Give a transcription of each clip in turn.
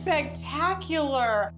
spectacular.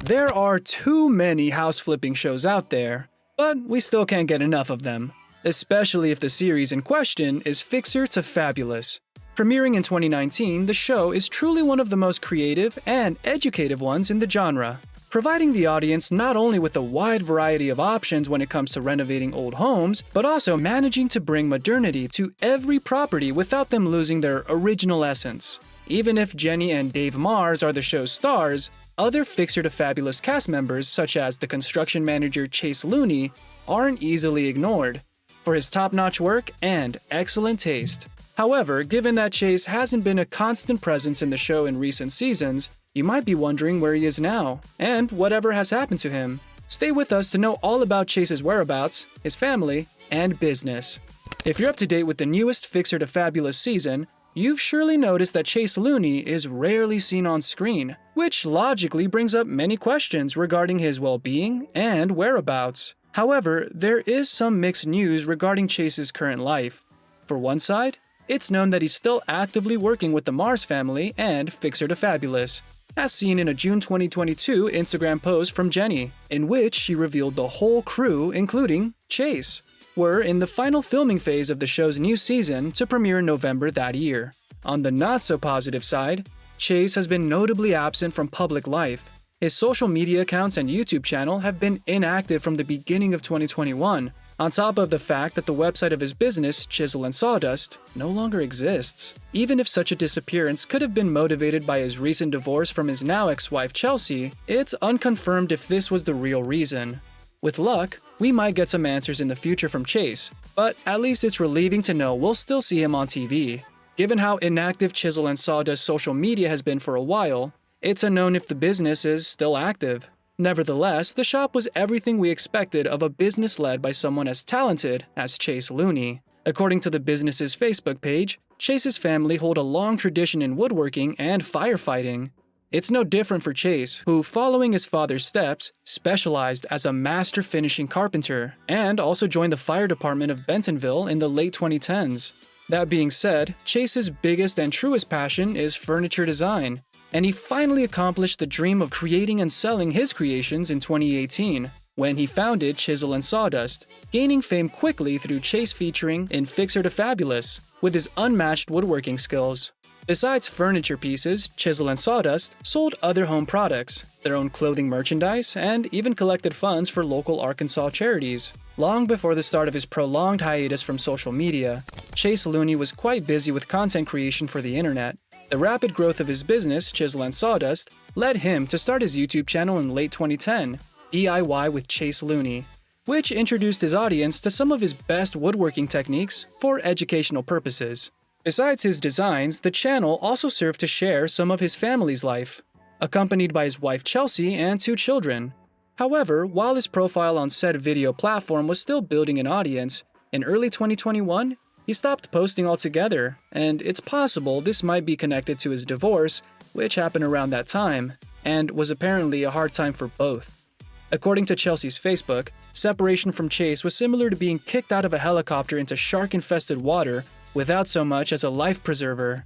There are too many house-flipping shows out there, but we still can't get enough of them, especially if the series in question is Fixer to Fabulous. Premiering in 2019, the show is truly one of the most creative and educative ones in the genre, providing the audience not only with a wide variety of options when it comes to renovating old homes, but also managing to bring modernity to every property without them losing their original essence. Even if Jenny and Dave Mars are the show's stars, other Fixer to Fabulous cast members such as the construction manager Chase Looney aren't easily ignored for his top-notch work and excellent taste. However, given that Chase hasn't been a constant presence in the show in recent seasons, you might be wondering where he is now, and whatever has happened to him. Stay with us to know all about Chase's whereabouts, his family, and business. If you're up to date with the newest Fixer to Fabulous season, you've surely noticed that Chase Looney is rarely seen on screen, which logically brings up many questions regarding his well-being and whereabouts. However, there is some mixed news regarding Chase's current life. For one side, it's known that he's still actively working with the Mars family and Fixer to Fabulous, as seen in a June 2022 Instagram post from Jenny, in which she revealed the whole crew, including Chase, were in the final filming phase of the show's new season to premiere in November that year. On the not-so-positive side, Chase has been notably absent from public life. His social media accounts and YouTube channel have been inactive from the beginning of 2021, on top of the fact that the website of his business, Chisel and Sawdust, no longer exists. Even if such a disappearance could have been motivated by his recent divorce from his now ex-wife Chelsea, it's unconfirmed if this was the real reason. With luck, we might get some answers in the future from Chase, but at least it's relieving to know we'll still see him on TV. Given how inactive Chisel and Sawdust social media has been for a while, it's unknown if the business is still active. Nevertheless, the shop was everything we expected of a business led by someone as talented as Chase Looney. According to the business's Facebook page, Chase's family hold a long tradition in woodworking and firefighting. It's no different for Chase, who, following his father's steps, specialized as a master finishing carpenter and also joined the fire department of Bentonville in the late 2010s. That being said, Chase's biggest and truest passion is furniture design, and he finally accomplished the dream of creating and selling his creations in 2018, when he founded Chisel and Sawdust, gaining fame quickly through Chase featuring in Fixer to Fabulous with his unmatched woodworking skills. Besides furniture pieces, Chisel and Sawdust sold other home products, their own clothing merchandise, and even collected funds for local Arkansas charities. Long before the start of his prolonged hiatus from social media, Chase Looney was quite busy with content creation for the internet. The rapid growth of his business, Chisel and Sawdust, led him to start his YouTube channel in late 2010, DIY with Chase Looney, which introduced his audience to some of his best woodworking techniques for educational purposes. Besides his designs, the channel also served to share some of his family's life, accompanied by his wife Chelsea and 2 children. However, while his profile on said video platform was still building an audience, in early 2021, he stopped posting altogether, and it's possible this might be connected to his divorce, which happened around that time, and was apparently a hard time for both. According to Chelsea's Facebook, separation from Chase was similar to being kicked out of a helicopter into shark-infested water without so much as a life preserver.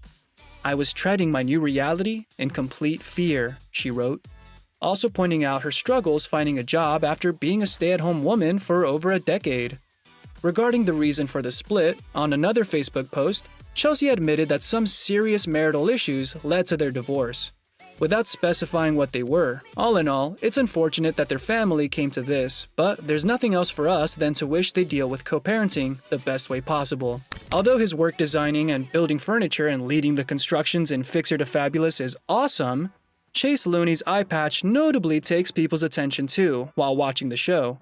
"I was treading my new reality in complete fear," she wrote, also pointing out her struggles finding a job after being a stay-at-home woman for over a decade. Regarding the reason for the split, on another Facebook post, Chelsea admitted that some serious marital issues led to their divorce, without specifying what they were. All in all, it's unfortunate that their family came to this, but there's nothing else for us than to wish they deal with co-parenting the best way possible. Although his work designing and building furniture and leading the constructions in Fixer to Fabulous is awesome, Chase Looney's eye patch notably takes people's attention too while watching the show.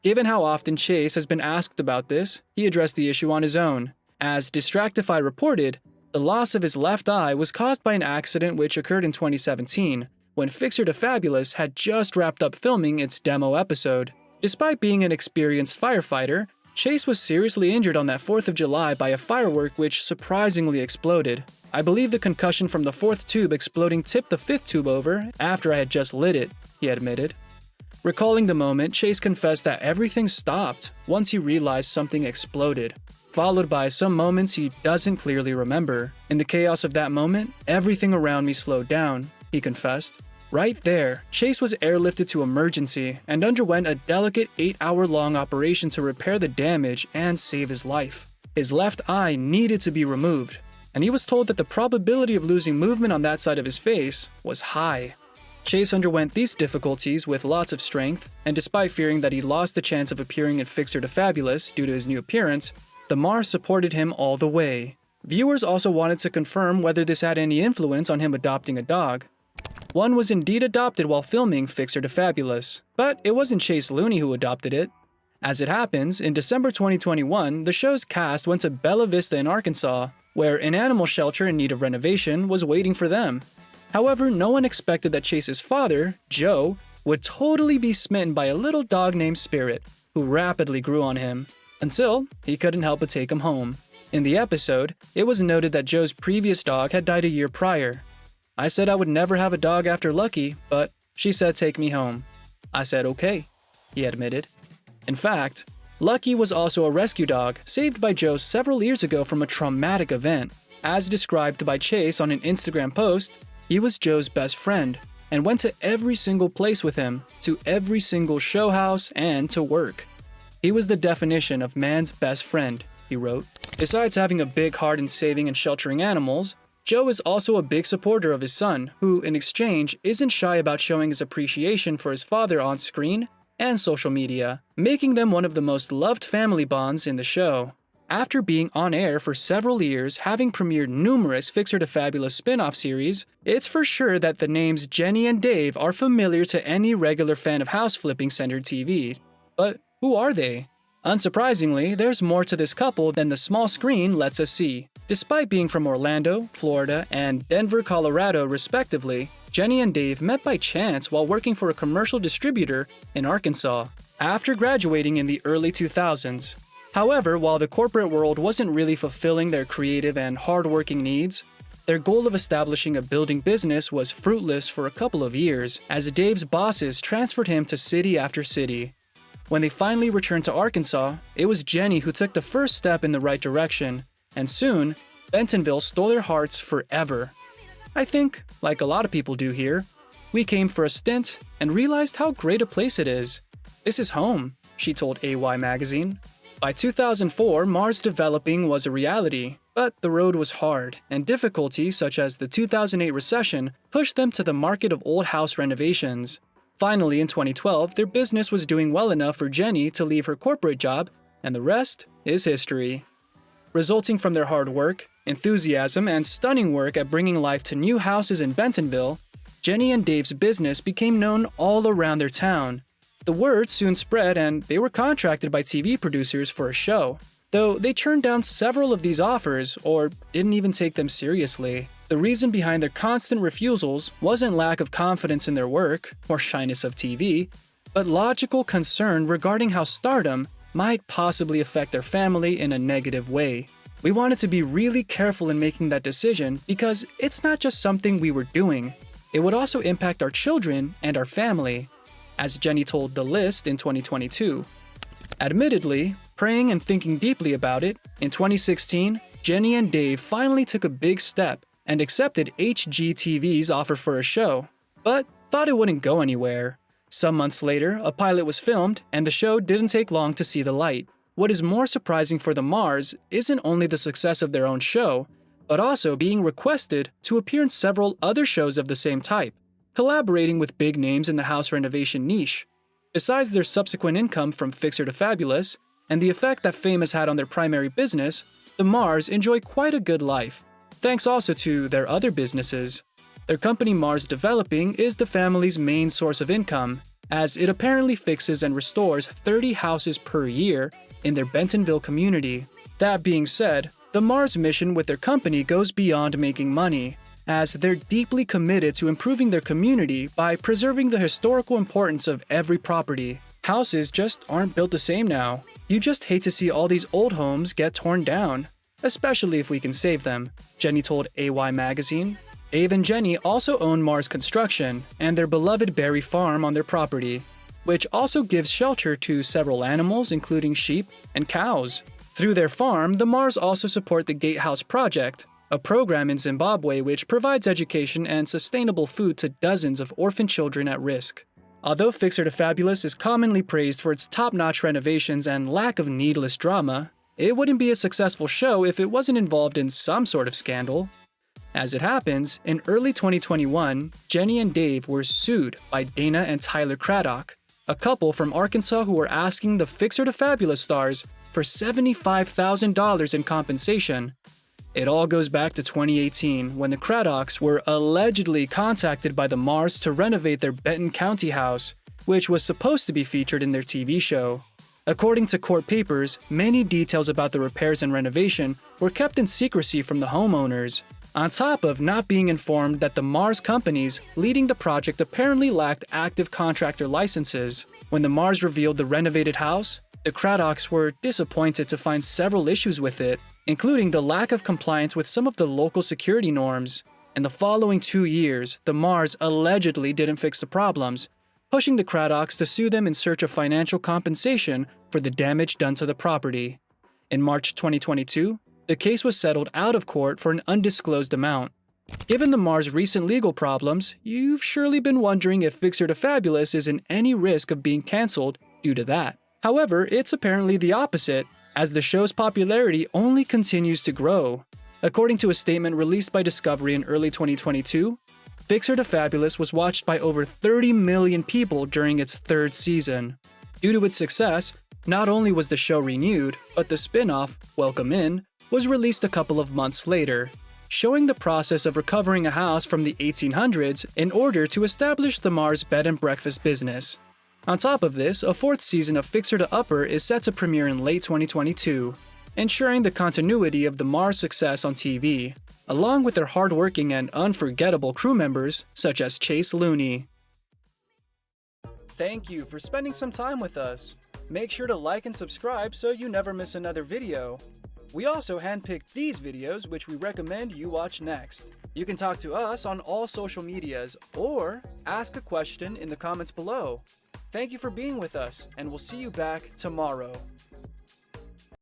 Given how often Chase has been asked about this, he addressed the issue on his own. As Distractify reported, the loss of his left eye was caused by an accident which occurred in 2017, when Fixer to Fabulous had just wrapped up filming its demo episode. Despite being an experienced firefighter, Chase was seriously injured on that 4th of July by a firework which surprisingly exploded. "I believe the concussion from the 4th tube exploding tipped the 5th tube over after I had just lit it," he admitted. Recalling the moment, Chase confessed that everything stopped once he realized something exploded, followed by some moments he doesn't clearly remember. "In the chaos of that moment, everything around me slowed down. he confessed. Right there, Chase was airlifted to emergency and underwent a delicate 8-hour-long operation to repair the damage and save his life. His left eye needed to be removed, and he was told that the probability of losing movement on that side of his face was high. Chase underwent these difficulties with lots of strength, and despite fearing that he lost the chance of appearing in Fixer to Fabulous due to his new appearance, the Mars supported him all the way. Viewers also wanted to confirm whether this had any influence on him adopting a dog. One was indeed adopted while filming Fixer to Fabulous, but it wasn't Chase Looney who adopted it. As it happens, in December 2021, the show's cast went to Bella Vista in Arkansas, where an animal shelter in need of renovation was waiting for them. However, no one expected that Chase's father, Joe, would totally be smitten by a little dog named Spirit, who rapidly grew on him, until he couldn't help but take him home. In the episode, it was noted that Joe's previous dog had died a year prior. I said I would never have a dog after Lucky, but she said take me home. I said okay, he admitted. In fact, Lucky was also a rescue dog saved by Joe several years ago from a traumatic event. As described by Chase on an Instagram post, he was Joe's best friend and went to every single place with him, to every single show house and to work. He was the definition of man's best friend, he wrote. Besides having a big heart in saving and sheltering animals, Joe is also a big supporter of his son, who, in exchange, isn't shy about showing his appreciation for his father on screen and social media, making them one of the most loved family bonds in the show. After being on air for several years, having premiered numerous Fixer to Fabulous spin-off series, it's for sure that the names Jenny and Dave are familiar to any regular fan of house-flipping-centered TV. But who are they? Unsurprisingly, there's more to this couple than the small screen lets us see. Despite being from Orlando, Florida, and Denver, Colorado, respectively, Jenny and Dave met by chance while working for a commercial distributor in Arkansas, after graduating in the early 2000s. However, while the corporate world wasn't really fulfilling their creative and hardworking needs, their goal of establishing a building business was fruitless for a couple of years, as Dave's bosses transferred him to city after city. When they finally returned to Arkansas, it was Jenny who took the first step in the right direction, and soon, Bentonville stole their hearts forever. I think, like a lot of people do here, we came for a stint and realized how great a place it is. This is home, she told AY Magazine. By 2004, Mars developing was a reality, but the road was hard, and difficulties such as the 2008 recession pushed them to the market of old house renovations. Finally, in 2012, their business was doing well enough for Jenny to leave her corporate job, and the rest is history. Resulting from their hard work, enthusiasm, and stunning work at bringing life to new houses in Bentonville, Jenny and Dave's business became known all around their town. The word soon spread and they were contracted by TV producers for a show, though they turned down several of these offers or didn't even take them seriously. The reason behind their constant refusals wasn't lack of confidence in their work or shyness of TV, but logical concern regarding how stardom might possibly affect their family in a negative way. We wanted to be really careful in making that decision because it's not just something we were doing, it would also impact our children and our family, as Jenny told The List in 2022. Admittedly, praying and thinking deeply about it, in 2016, Jenny and Dave finally took a big step and accepted HGTV's offer for a show, but thought it wouldn't go anywhere. Some months later, a pilot was filmed, and the show didn't take long to see the light. What is more surprising for the Mars isn't only the success of their own show, but also being requested to appear in several other shows of the same type, collaborating with big names in the house renovation niche. Besides their subsequent income from Fixer to Fabulous, and the effect that fame has had on their primary business, the Mars enjoy quite a good life, thanks also to their other businesses. Their company Mars Developing is the family's main source of income, as it apparently fixes and restores 30 houses per year in their Bentonville community. That being said, the Mars mission with their company goes beyond making money, as they're deeply committed to improving their community by preserving the historical importance of every property. Houses just aren't built the same now. You just hate to see all these old homes get torn down, especially if we can save them, Jenny told AY Magazine. Dave and Jenny also own Mars Construction and their beloved Berry Farm on their property, which also gives shelter to several animals including sheep and cows. Through their farm, the Mars also support the Gatehouse Project, a program in Zimbabwe which provides education and sustainable food to dozens of orphan children at risk. Although Fixer to Fabulous is commonly praised for its top-notch renovations and lack of needless drama, it wouldn't be a successful show if it wasn't involved in some sort of scandal. As it happens, in early 2021, Jenny and Dave were sued by Dana and Tyler Craddock, a couple from Arkansas who were asking the Fixer to Fabulous stars for $75,000 in compensation. It all goes back to 2018, when the Craddocks were allegedly contacted by the Mars to renovate their Benton County house, which was supposed to be featured in their TV show. According to court papers, many details about the repairs and renovation were kept in secrecy from the homeowners, on top of not being informed that the Mars companies leading the project apparently lacked active contractor licenses. When the Mars revealed the renovated house, the Craddocks were disappointed to find several issues with it, including the lack of compliance with some of the local security norms. In the following 2 years, the Mars allegedly didn't fix the problems, pushing the Craddocks to sue them in search of financial compensation for the damage done to the property. In March 2022, the case was settled out of court for an undisclosed amount. Given the Mars' recent legal problems, you've surely been wondering if Fixer to Fabulous is in any risk of being cancelled due to that. However, it's apparently the opposite, as the show's popularity only continues to grow. According to a statement released by Discovery in early 2022, Fixer to Fabulous was watched by over 30 million people during its 3rd season. Due to its success, not only was the show renewed, but the spin-off, Welcome In, was released a couple of months later, showing the process of recovering a house from the 1800s in order to establish the Mars bed and breakfast business. On top of this, a 4th season of Fixer to Upper is set to premiere in late 2022, ensuring the continuity of the Mars success on TV, along with their hardworking and unforgettable crew members such as Chase Looney. Thank you for spending some time with us. Make sure to like and subscribe so you never miss another video. We also handpicked these videos which we recommend you watch next. You can talk to us on all social medias or ask a question in the comments below. Thank you for being with us, and we'll see you back tomorrow.